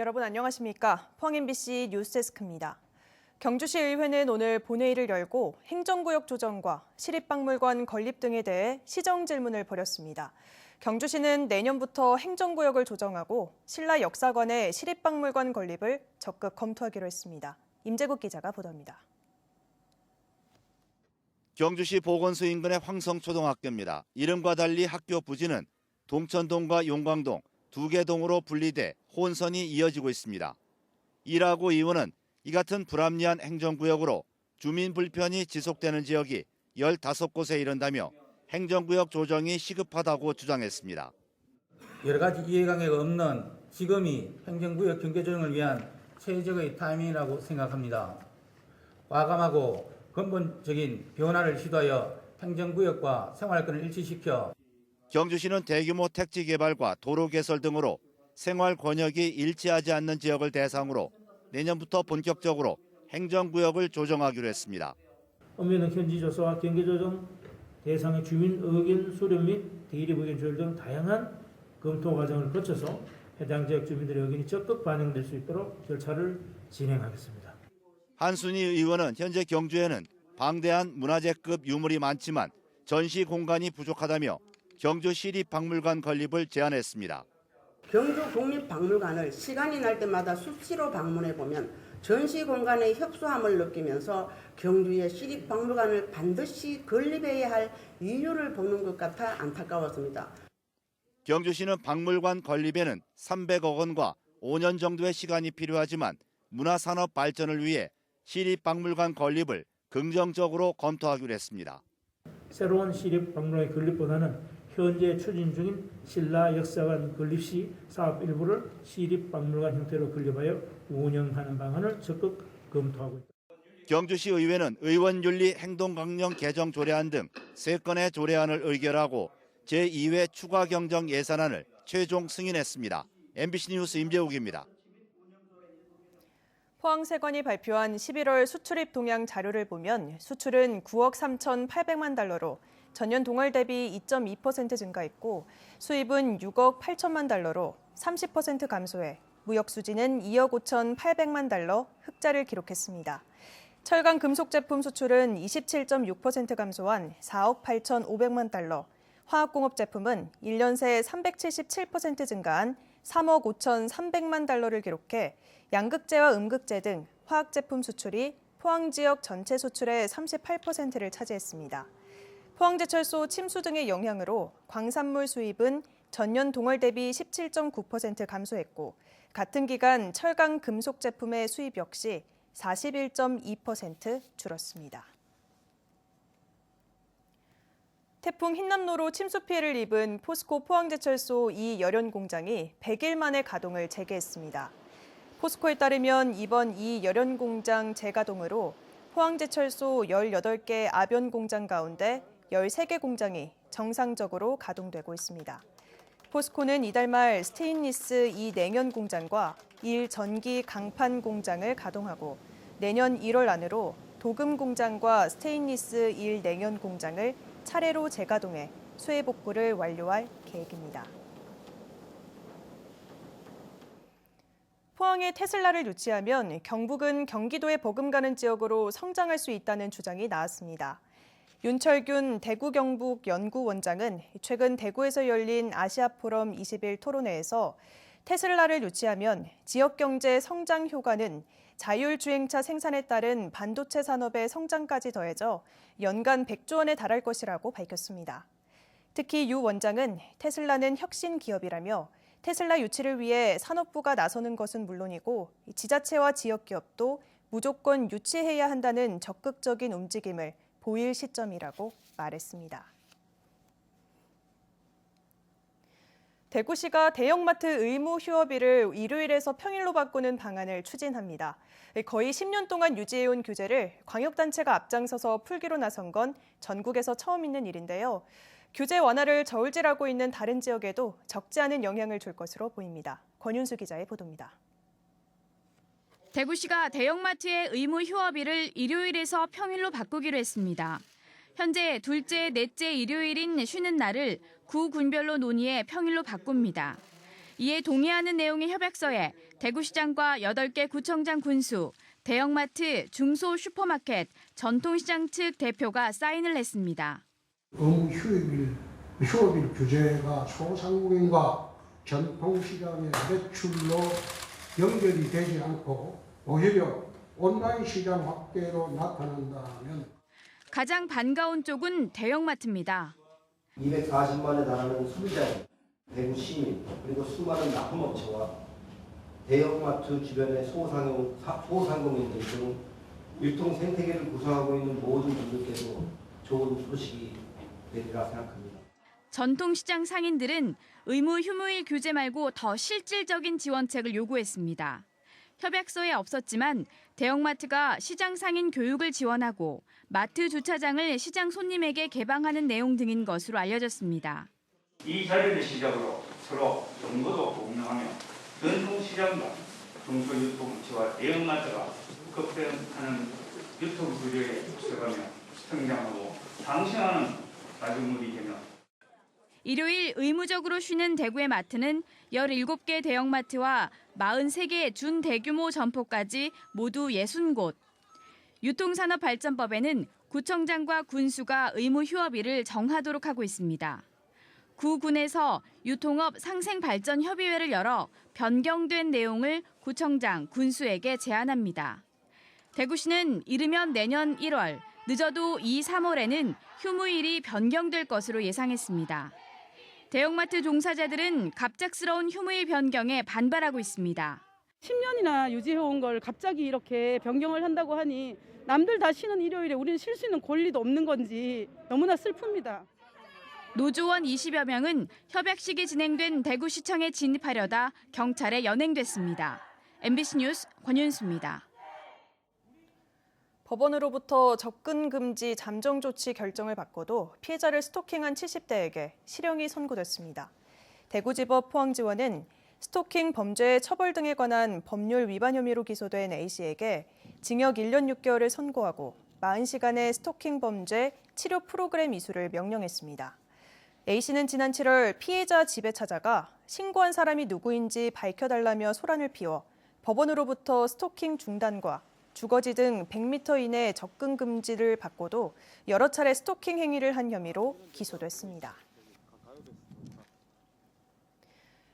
여러분 안녕하십니까? 포항 MBC 뉴스데스크입니다. 경주시 의회는 오늘 본회의를 열고 행정구역 조정과 시립박물관 건립 등에 대해 시정 질문을 벌였습니다. 경주시는 내년부터 행정구역을 조정하고 신라 역사관의 시립박물관 건립을 적극 검토하기로 했습니다. 임재국 기자가 보도합니다. 경주시 보건소 인근의 황성초등학교입니다. 이름과 달리 학교 부지는 동천동과 용광동 두 개 동으로 분리돼 혼선이 이어지고 있습니다. 이라고 의원은 이 같은 불합리한 행정구역으로 주민 불편이 지속되는 지역이 15곳에 이른다며 행정구역 조정이 시급하다고 주장했습니다. 여러 가지 이해관계가 없는 지금이 행정구역 경계 조정을 위한 최적의 타이밍이라고 생각합니다. 과감하고 근본적인 변화를 시도하여 행정구역과 생활권을 일치시켜 경주시는 대규모 택지 개발과 도로 개설 등으로 생활 권역이 일치하지 않는 지역을 대상으로 내년부터 본격적으로 행정구역을 조정하기로 했습니다. 엄연한 현지 조사와 경계 조정 대상의 주민 의견 수렴 및 대립 의견 조율 등 다양한 검토 과정을 거쳐서 해당 지역 주민들의 의견이 적극 반영될 수 있도록 절차를 진행하겠습니다. 한순희 의원은 현재 경주에는 방대한 문화재급 유물이 많지만 전시 공간이 부족하다며 경주 시립박물관 건립을 제안했습니다. 경주 국립박물관을 시간이 날 때마다 수시로 방문해 보면 전시 공간의 협소함을 느끼면서 경주의 시립박물관을 반드시 건립해야 할 이유를 보는 것 같아 안타까웠습니다. 경주시는 박물관 건립에는 300억 원과 5년 정도의 시간이 필요하지만 문화산업 발전을 위해 시립박물관 건립을 긍정적으로 검토하기로 했습니다. 새로운 시립박물관의 건립보다는 현재 추진 중인 신라 역사관 건립 시 사업 일부를 시립박물관 형태로 건립하여 운영하는 방안을 적극 검토하고 있다. 경주시 의회는 의원윤리 행동강령 개정 조례안 등 3건의 조례안을 의결하고 제2회 추가 경정 예산안을 최종 승인했습니다. MBC 뉴스 임재욱입니다. 포항세관이 발표한 11월 수출입 동향 자료를 보면 수출은 9억 3,800만 달러로 전년 동월 대비 2.2% 증가했고 수입은 6억 8천만 달러로 30% 감소해 무역 수지는 2억 5,800만 달러 흑자를 기록했습니다. 철강 금속 제품 수출은 27.6% 감소한 4억 8,500만 달러, 화학공업 제품은 1년 새 377% 증가한 3억 5,300만 달러를 기록해 양극재와 음극재 등 화학 제품 수출이 포항 지역 전체 수출의 38%를 차지했습니다. 포항제철소 침수 등의 영향으로 광산물 수입은 전년 동월 대비 17.9% 감소했고 같은 기간 철강 금속 제품의 수입 역시 41.2% 줄었습니다. 태풍 흰남노로 침수 피해를 입은 포스코 포항제철소 2 열연 공장이 100일 만에 가동을 재개했습니다. 포스코에 따르면 이번 2 열연 공장 재가동으로 포항제철소 18개 아변 공장 가운데 13개 공장이 정상적으로 가동되고 있습니다. 포스코는 이달 말 스테인리스 2 냉연 공장과 1 전기 강판 공장을 가동하고 내년 1월 안으로 도금 공장과 스테인리스 1 냉연 공장을 차례로 재가동해 수해 복구를 완료할 계획입니다. 포항에 테슬라를 유치하면 경북은 경기도에 버금가는 지역으로 성장할 수 있다는 주장이 나왔습니다. 윤철균 대구 경북 연구원장은 최근 대구에서 열린 아시아포럼 20일 토론회에서 테슬라를 유치하면 지역 경제 성장 효과는 자율주행차 생산에 따른 반도체 산업의 성장까지 더해져 연간 100조 원에 달할 것이라고 밝혔습니다. 특히 유 원장은 테슬라는 혁신 기업이라며 테슬라 유치를 위해 산업부가 나서는 것은 물론이고 지자체와 지역기업도 무조건 유치해야 한다는 적극적인 움직임을 보일 시점이라고 말했습니다. 대구시가 대형마트 의무 휴업일을 일요일에서 평일로 바꾸는 방안을 추진합니다. 거의 10년 동안 유지해온 규제를 광역단체가 앞장서서 풀기로 나선 건 전국에서 처음 있는 일인데요. 규제 완화를 저울질하고 있는 다른 지역에도 적지 않은 영향을 줄 것으로 보입니다. 권윤수 기자의 보도입니다. 대구시가 대형마트의 의무 휴업일을 일요일에서 평일로 바꾸기로 했습니다. 현재 둘째, 넷째 일요일인 쉬는 날을 구 군별로 논의해 평일로 바꿉니다. 이에 동의하는 내용의 협약서에 대구시장과 8개 구청장 군수, 대형마트, 중소 슈퍼마켓, 전통시장 측 대표가 사인을 했습니다. 의무 휴업일 규제가 소상공인과 전통시장의 매출로 연결이 되지 않고 오히려 온라인 시장 확대로 나타난다면 가장 반가운 쪽은 대형마트입니다. 240만에 달하는 소비자인 대구 시민 그리고 수많은 납품업체와 대형마트 주변의 소상공인들 등 유통 생태계를 구성하고 있는 모든 분들께도 좋은 소식이 되리라 생각합니다. 전통시장 상인들은 의무 휴무일 규제 말고 더 실질적인 지원책을 요구했습니다. 협약서에 없었지만 대형마트가 시장 상인 교육을 지원하고 마트 주차장을 시장 손님에게 개방하는 내용 등인 것으로 알려졌습니다. 이 자리를 시작으로 서로 정보도 공유하며 전통시장과 중소유통업체와 대형마트가 급변하는 유통 구조에 앞서가며 성장하고 상승하는 가중물이 되며 일요일 의무적으로 쉬는 대구의 마트는 17개 대형마트와 43개 준대규모 점포까지 모두 60곳. 유통산업발전법에는 구청장과 군수가 의무 휴업일을 정하도록 하고 있습니다. 구군에서 유통업 상생발전협의회를 열어 변경된 내용을 구청장, 군수에게 제안합니다. 대구시는 이르면 내년 1월, 늦어도 2, 3월에는 휴무일이 변경될 것으로 예상했습니다. 대형마트 종사자들은 갑작스러운 휴무일 변경에 반발하고 있습니다. 10년이나 유지해온 걸 갑자기 이렇게 변경을 한다고 하니 남들 다 쉬는 일요일에 우리는 쉴 수 있는 권리도 없는 건지 너무나 슬픕니다. 노조원 20여 명은 협약식이 진행된 대구시청에 진입하려다 경찰에 연행됐습니다. MBC 뉴스 권윤수입니다. 법원으로부터 접근 금지 잠정 조치 결정을 받고도 피해자를 스토킹한 70대에게 실형이 선고됐습니다. 대구지법 포항지원은 스토킹 범죄 처벌 등에 관한 법률 위반 혐의로 기소된 A씨에게 징역 1년 6개월을 선고하고 40시간의 스토킹 범죄 치료 프로그램 이수를 명령했습니다. A씨는 지난 7월 피해자 집에 찾아가 신고한 사람이 누구인지 밝혀달라며 소란을 피워 법원으로부터 스토킹 중단과 주거지 등 100m 이내 접근 금지를 받고도 여러 차례 스토킹 행위를 한 혐의로 기소됐습니다.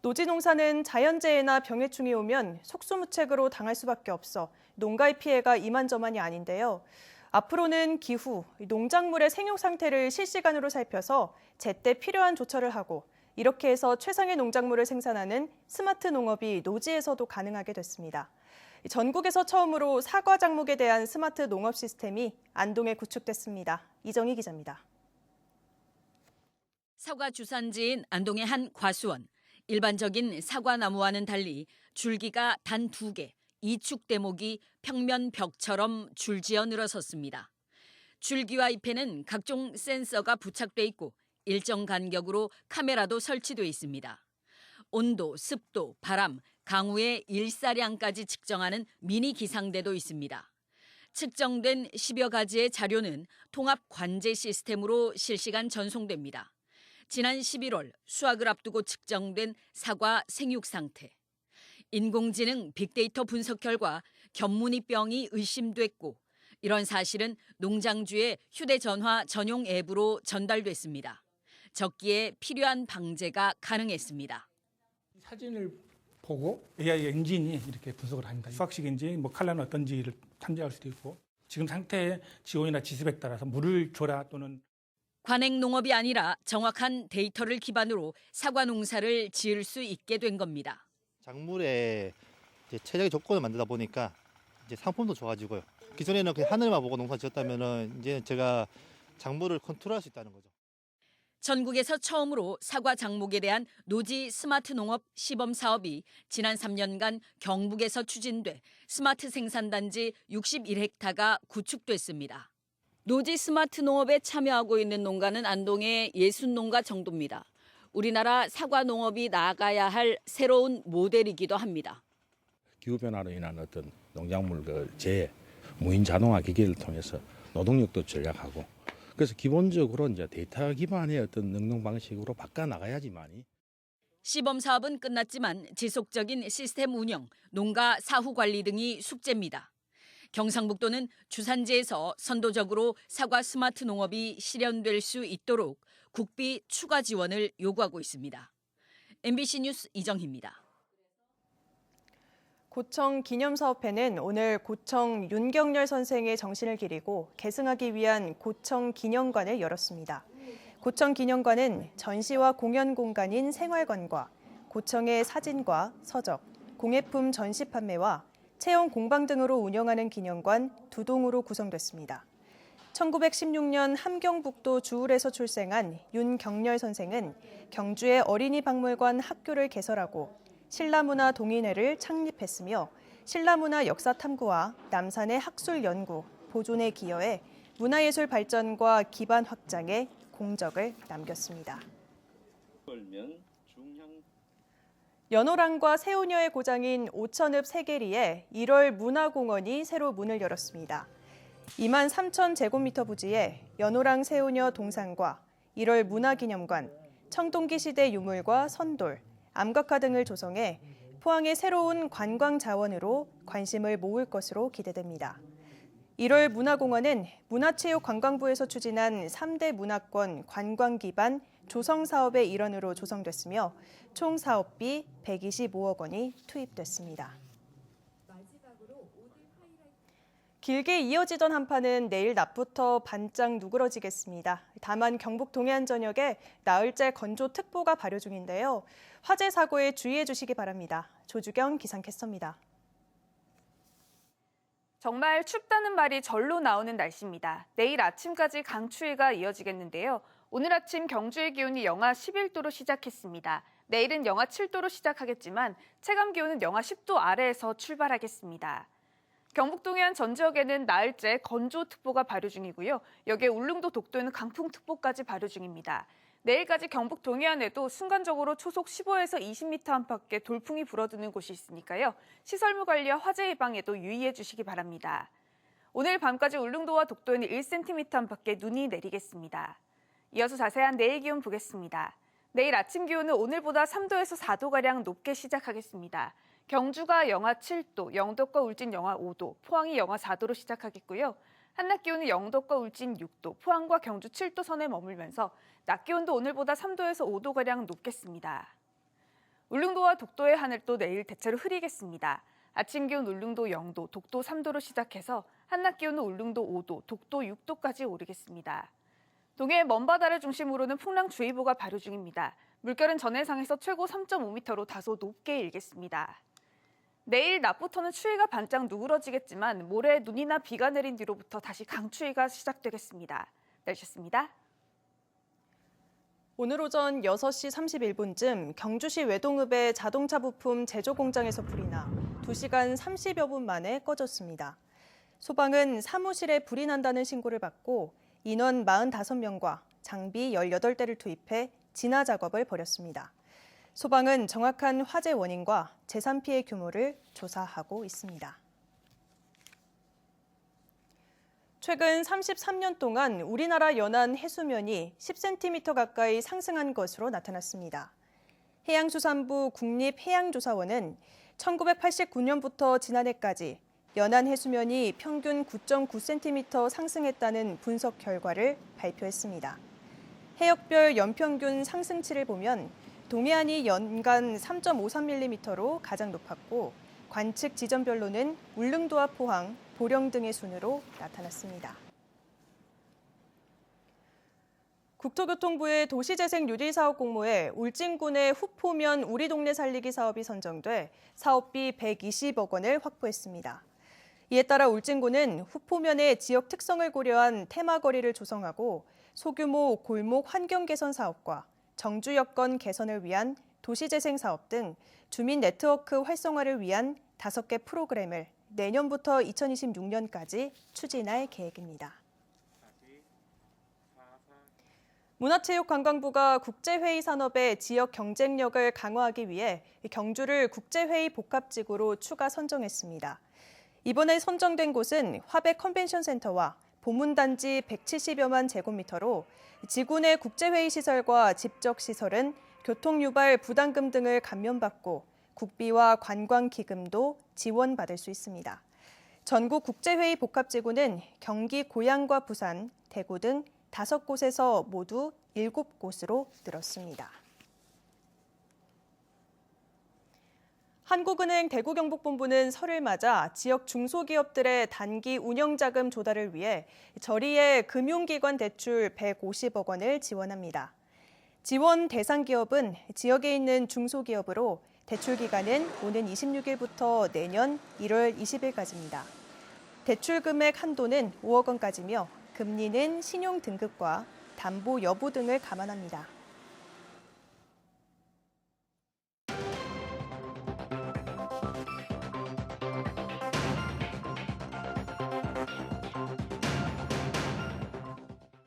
노지농사는 자연재해나 병해충이 오면 속수무책으로 당할 수밖에 없어 농가의 피해가 이만저만이 아닌데요. 앞으로는 기후, 농작물의 생육 상태를 실시간으로 살펴서 제때 필요한 조처를 하고 이렇게 해서 최상의 농작물을 생산하는 스마트 농업이 노지에서도 가능하게 됐습니다. 전국에서 처음으로 사과 작목에 대한 스마트 농업 시스템이 안동에 구축됐습니다. 이정희 기자입니다. 사과 주산지인 안동의 한 과수원. 일반적인 사과나무와는 달리 줄기가 단 2개, 이축 대목이 평면 벽처럼 줄지어 늘어섰습니다. 줄기와 잎에는 각종 센서가 부착돼 있고 일정 간격으로 카메라도 설치돼 있습니다. 온도, 습도, 바람, 강우의 일사량까지 측정하는 미니 기상대도 있습니다. 측정된 10여 가지의 자료는 통합 관제 시스템으로 실시간 전송됩니다. 지난 11월 수확을 앞두고 측정된 사과 생육 상태. 인공지능 빅데이터 분석 결과 견무늬병이 의심됐고 이런 사실은 농장주의 휴대전화 전용 앱으로 전달됐습니다. 적기에 필요한 방제가 가능했습니다. 사진을 보고 AI 엔진이 이렇게 분석을 합니다. 수확식인지 칼라는 어떤지를 탐지할 수도 있고 지금 상태의 지온이나 지습에 따라서 물을 줘라 또는 관행 농업이 아니라 정확한 데이터를 기반으로 사과 농사를 지을 수 있게 된 겁니다. 작물에 최적의 조건을 만들다 보니까 이제 상품도 좋아지고요. 기존에는 그냥 하늘만 보고 농사 지었다면은 이제 제가 작물을 컨트롤할 수 있다는 거죠. 전국에서 처음으로 사과 작목에 대한 노지 스마트 농업 시범 사업이 지난 3년간 경북에서 추진돼 스마트 생산단지 61헥타가 구축됐습니다. 노지 스마트 농업에 참여하고 있는 농가는 안동의 60농가 정도입니다. 우리나라 사과 농업이 나아가야 할 새로운 모델이기도 합니다. 기후변화로 인한 어떤 농작물 재해, 무인 자동화 기기를 통해서 노동력도 절약하고 그래서 기본적으로 이제 데이터 기반의 어떤 능농 방식으로 바꿔 나가야지만이 시범 사업은 끝났지만 지속적인 시스템 운영, 농가 사후 관리 등이 숙제입니다. 경상북도는 주산지에서 선도적으로 사과 스마트 농업이 실현될 수 있도록 국비 추가 지원을 요구하고 있습니다. MBC 뉴스 이정희입니다. 고청 기념사업회는 오늘 고청 윤경열 선생의 정신을 기리고 계승하기 위한 고청 기념관을 열었습니다. 고청 기념관은 전시와 공연 공간인 생활관과 고청의 사진과 서적, 공예품 전시 판매와 체험 공방 등으로 운영하는 기념관 2동으로 구성됐습니다. 1916년 함경북도 주울에서 출생한 윤경열 선생은 경주의 어린이 박물관 학교를 개설하고 신라문화 동인회를 창립했으며 신라문화 역사 탐구와 남산의 학술 연구, 보존에 기여해 문화예술 발전과 기반 확장에 공적을 남겼습니다. 연호랑과 새우녀의 고장인 오천읍 세계리에 1월 문화공원이 새로 문을 열었습니다. 2만 3천 제곱미터 부지에 연호랑 새우녀 동상과 1월 문화기념관, 청동기 시대 유물과 선돌, 암각화 등을 조성해 포항의 새로운 관광 자원으로 관심을 모을 것으로 기대됩니다. 1월 문화공원은 문화체육관광부에서 추진한 3대 문화권 관광 기반 조성 사업의 일환으로 조성됐으며 총 사업비 125억 원이 투입됐습니다. 길게 이어지던 한파는 내일 낮부터 반짝 누그러지겠습니다. 다만 경북 동해안 전역에 나흘째 건조특보가 발효 중인데요. 화재 사고에 주의해 주시기 바랍니다. 조주경 기상캐스터입니다. 정말 춥다는 말이 절로 나오는 날씨입니다. 내일 아침까지 강추위가 이어지겠는데요. 오늘 아침 경주의 기온이 영하 11도로 시작했습니다. 내일은 영하 7도로 시작하겠지만 체감 기온은 영하 10도 아래에서 출발하겠습니다. 경북 동해안 전 지역에는 나흘째 건조특보가 발효 중이고요. 여기에 울릉도 독도에는 강풍특보까지 발효 중입니다. 내일까지 경북 동해안에도 순간적으로 초속 15에서 20m 안팎의 돌풍이 불어드는 곳이 있으니까요. 시설물 관리와 화재 예방에도 유의해 주시기 바랍니다. 오늘 밤까지 울릉도와 독도에는 1cm 안팎의 눈이 내리겠습니다. 이어서 자세한 내일 기온 보겠습니다. 내일 아침 기온은 오늘보다 3도에서 4도가량 높게 시작하겠습니다. 경주가 영하 7도, 영덕과 울진 영하 5도, 포항이 영하 4도로 시작하겠고요. 한낮 기온은 영덕과 울진 6도, 포항과 경주 7도 선에 머물면서 낮 기온도 오늘보다 3도에서 5도가량 높겠습니다. 울릉도와 독도의 하늘도 내일 대체로 흐리겠습니다. 아침 기온 울릉도 0도, 독도 3도로 시작해서 한낮 기온은 울릉도 5도, 독도 6도까지 오르겠습니다. 동해의 먼바다를 중심으로는 풍랑주의보가 발효 중입니다. 물결은 전해상에서 최고 3.5m로 다소 높게 일겠습니다. 내일 낮부터는 추위가 반짝 누그러지겠지만 모레 눈이나 비가 내린 뒤로부터 다시 강추위가 시작되겠습니다. 날씨였습니다. 오늘 오전 6시 31분쯤 경주시 외동읍의 자동차 부품 제조 공장에서 불이 나 2시간 30여 분 만에 꺼졌습니다. 소방은 사무실에 불이 난다는 신고를 받고 인원 45명과 장비 18대를 투입해 진화 작업을 벌였습니다. 소방은 정확한 화재 원인과 재산 피해 규모를 조사하고 있습니다. 최근 33년 동안 우리나라 연안 해수면이 10cm 가까이 상승한 것으로 나타났습니다. 해양수산부 국립해양조사원은 1989년부터 지난해까지 연안 해수면이 평균 9.9cm 상승했다는 분석 결과를 발표했습니다. 해역별 연평균 상승치를 보면 동해안이 연간 3.53mm로 가장 높았고 관측 지점별로는 울릉도와 포항, 보령 등의 순으로 나타났습니다. 국토교통부의 도시재생 뉴딜사업 공모에 울진군의 후포면 우리 동네 살리기 사업이 선정돼 사업비 120억 원을 확보했습니다. 이에 따라 울진군은 후포면의 지역 특성을 고려한 테마거리를 조성하고 소규모 골목 환경 개선 사업과 정주 여건 개선을 위한 도시재생 사업 등 주민 네트워크 활성화를 위한 5개 프로그램을 내년부터 2026년까지 추진할 계획입니다. 문화체육관광부가 국제회의 산업의 지역 경쟁력을 강화하기 위해 경주를 국제회의 복합지구로 추가 선정했습니다. 이번에 선정된 곳은 화백 컨벤션센터와 보문단지 170여만 제곱미터로 지구 내 국제회의 시설과 집적 시설은 교통유발 부담금 등을 감면받고 국비와 관광기금도 지원받을 수 있습니다. 전국국제회의 복합지구는 경기 고양과 부산, 대구 등 5곳에서 모두 7곳으로 늘었습니다. 한국은행 대구경북본부는 설을 맞아 지역 중소기업들의 단기 운영자금 조달을 위해 저리의 금융기관 대출 150억 원을 지원합니다. 지원 대상 기업은 지역에 있는 중소기업으로 대출 기간은 오는 26일부터 내년 1월 20일까지입니다. 대출 금액 한도는 5억 원까지며 금리는 신용 등급과 담보 여부 등을 감안합니다.